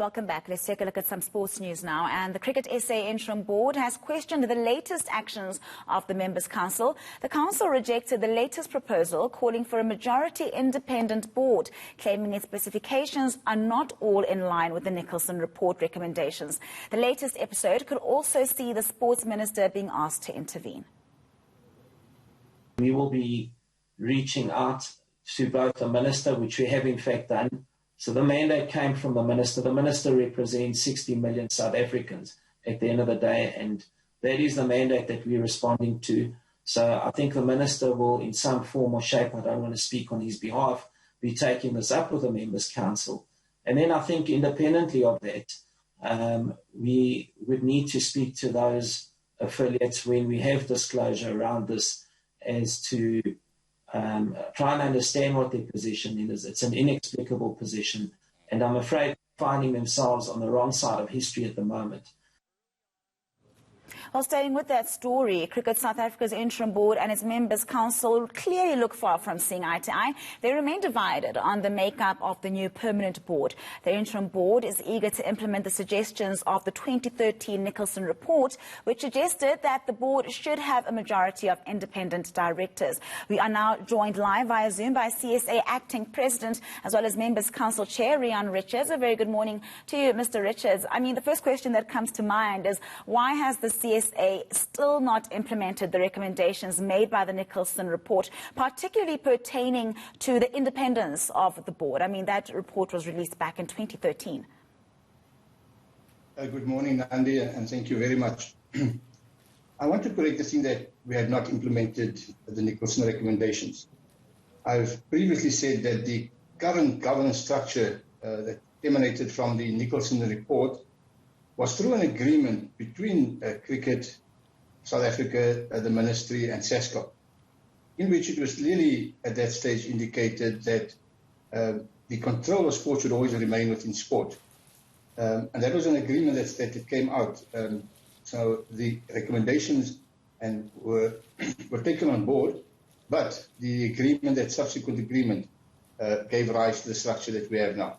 Welcome back. Let's take a look at some sports news now. And the Cricket SA Interim Board has questioned the latest actions of the Members' Council. The Council rejected the latest proposal calling for a majority independent board, claiming its specifications are not all in line with the Nicholson report recommendations. The latest episode could also see the Sports Minister being asked to intervene. We will be reaching out to both the Minister, which we have in fact done. So the mandate came from the Minister. The Minister represents 60 million South Africans at the end of the day, and that is the mandate that we're responding to. So I think the Minister will, in some form or shape, I don't want to speak on his behalf, be taking this up with the Members' Council. And then I think independently of that, we would need to speak to those affiliates when we have disclosure around this as to try and understand what their position is. It's an inexplicable position, and I'm afraid finding themselves on the wrong side of history at the moment. Well, staying with that story, Cricket South Africa's Interim Board and its Members' Council clearly look far from seeing eye to eye. They remain divided on the makeup of the new permanent board. The Interim Board is eager to implement the suggestions of the 2013 Nicholson report, which suggested that the board should have a majority of independent directors. We are now joined live via Zoom by CSA Acting President as well as Members' Council Chair Rihan Richards. A very good morning to you, Mr. Richards. I mean, the first question that comes to mind is why has the CSA still not implemented the recommendations made by the Nicholson report, particularly pertaining to the independence of the board? I mean, that report was released back in 2013. Good morning, Nandi, and thank you very much. I want to correct the thing that we had not implemented the Nicholson recommendations. I've previously said that the current governance structure that emanated from the Nicholson report was through an agreement between Cricket South Africa, the Ministry and SASCO, in which it was clearly at that stage indicated that the control of sport should always remain within sport. And that was an agreement that came out. So the recommendations were taken on board, but the agreement, that subsequent agreement, gave rise to the structure that we have now.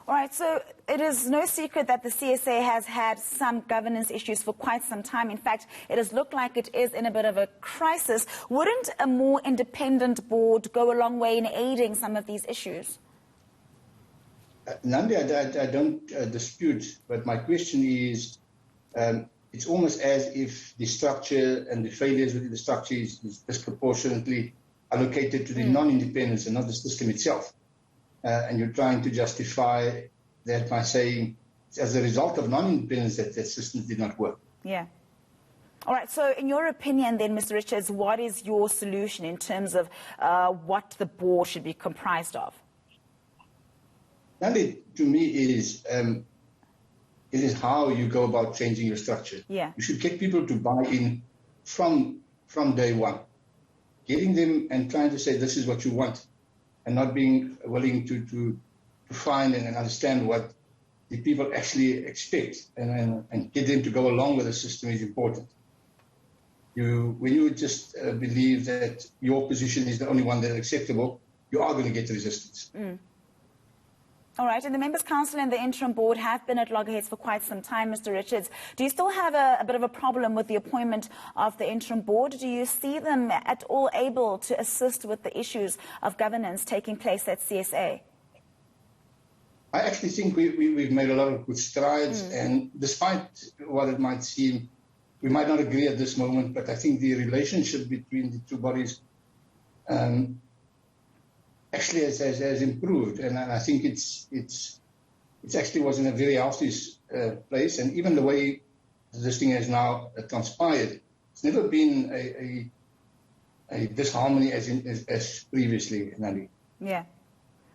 All right, so it is no secret that the CSA has had some governance issues for quite some time. In fact, it has looked like it is in a bit of a crisis. Wouldn't a more independent board go a long way in aiding some of these issues? Nandi, I don't dispute, but my question is, it's almost as if the structure and the failures within the structure is disproportionately allocated to the non-independence and not the system itself. And you're trying to justify that by saying as a result of non-independence that system did not work. Yeah. All right. So in your opinion then, Mr. Richards, what is your solution in terms of what the board should be comprised of? And to me, it is how you go about changing your structure. Yeah. You should get people to buy in from day one, getting them and trying to say this is what you want, and not being willing to find and understand what the people actually expect and get them to go along with the system is important. When you just believe that your position is the only one that is acceptable, you are going to get resistance. All right, and the Members' Council and the Interim Board have been at loggerheads for quite some time, Mr. Richards. Do you still have a bit of a problem with the appointment of the Interim Board? Do you see them at all able to assist with the issues of governance taking place at CSA? I actually think we've made a lot of good strides, and despite what it might seem, we might not agree at this moment, but I think the relationship between the two bodies actually has improved, and I think it's actually was in a very healthy place, and even the way this thing has now transpired, it's never been a disharmony as previously, Nandi. Yeah.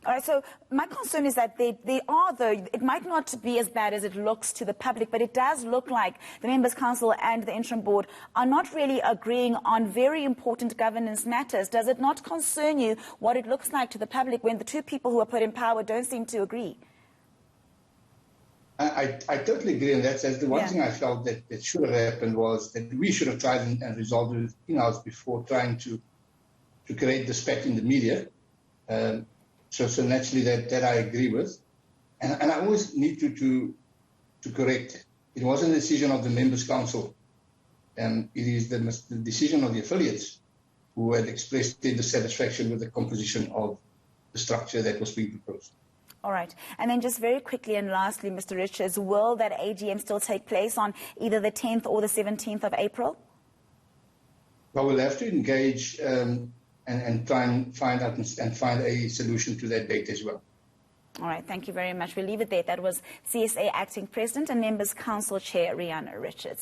All right, so my concern is that they are, though, it might not be as bad as it looks to the public, but it does look like the Members' Council and the Interim Board are not really agreeing on very important governance matters. Does it not concern you what it looks like to the public when the two people who are put in power don't seem to agree? I totally agree, and that's the one thing I felt that should have happened was that we should have tried and resolved it in-house before trying to create the spat in the media. So naturally that I agree with. And I always need to correct it. It wasn't a decision of the Members' Council, and it is the decision of the affiliates who had expressed their dissatisfaction with the composition of the structure that was being proposed. All right. And then just very quickly and lastly, Mr. Richards, will that AGM still take place on either the 10th or the 17th of April? Well, we'll have to engage and try and find out and find a solution to that date as well. All right. Thank you very much. We'll leave it there. That was CSA Acting President and Members Council Chair Rihan Richards.